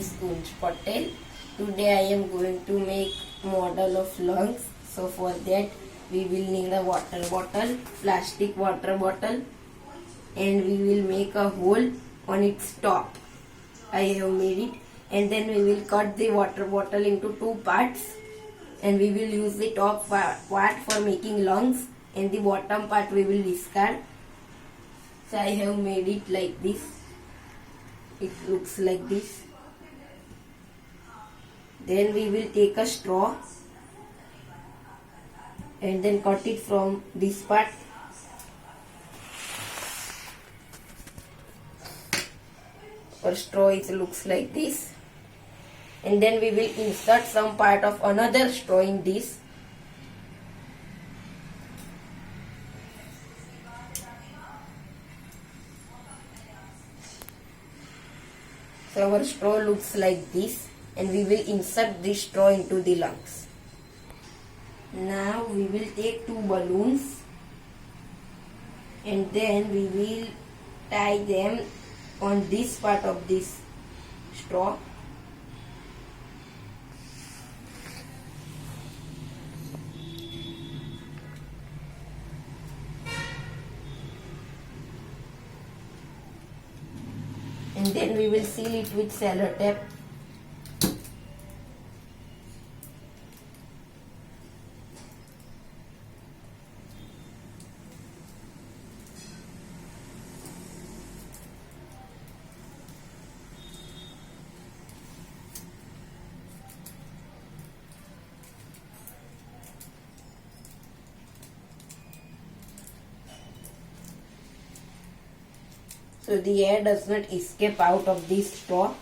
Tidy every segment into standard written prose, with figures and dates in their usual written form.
is Kunj Patel. Today I am going to make model of lungs. So for that we will need a water bottle, plastic water bottle, and we will make a hole on its top. I have made it, and then we will cut the water bottle into two parts, and we will use the top part for making lungs and the bottom part we will discard. So I have made it like this. It looks like this. Then we will take a straw and then cut it from this part. Our straw looks like this. And then we will insert some part of another straw in this. So our straw looks like this, and we will insert this straw into the lungs. Now we will take two balloons and then we will tie them on this part of this straw. And then we will seal it with cello tape. So the air does not escape out of this straw,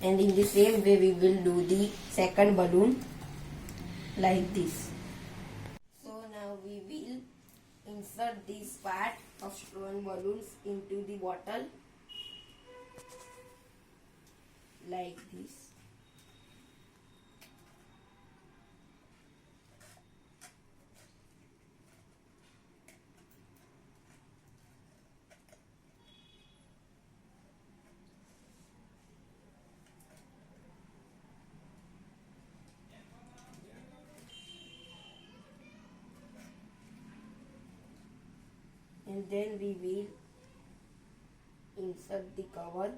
and in the same way we will do the second balloon like this. So now we will insert this part of straw and balloons into the bottle like this. And then we will insert the cover.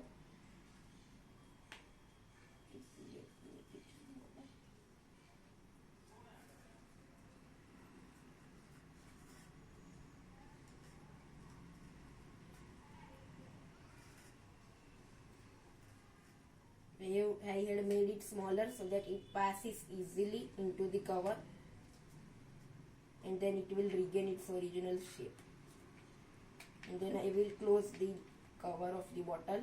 I had made it smaller so that it passes easily into the cover, and then it will regain its original shape. And then I will close the cover of the bottle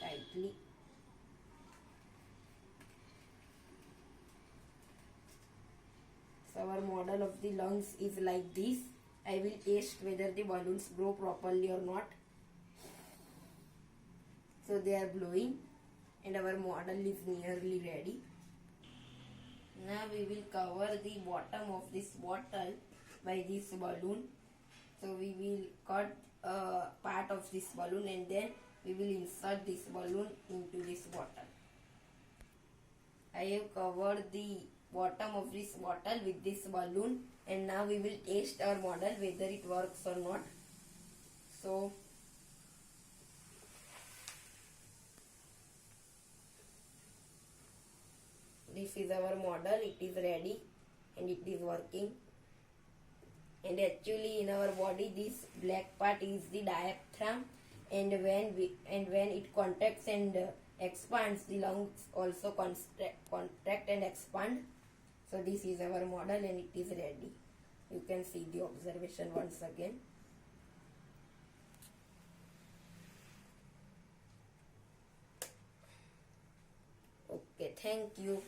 tightly. So our model of the lungs is like this. I will test whether the balloons blow properly or not. So they are blowing, and our model is nearly ready. Now we will cover the bottom of this bottle by this balloon. So we will cut a part of this balloon, and then we will insert this balloon into this bottle. I have covered the bottom of this bottle with this balloon, and now we will test our model whether it works or not. So this is our model. It is ready and it is working. And actually in our body this black part is the diaphragm, and when it contracts and expands, the lungs also contract and expand. So this is our model and it is ready. You can see the observation once again. Okay, thank you.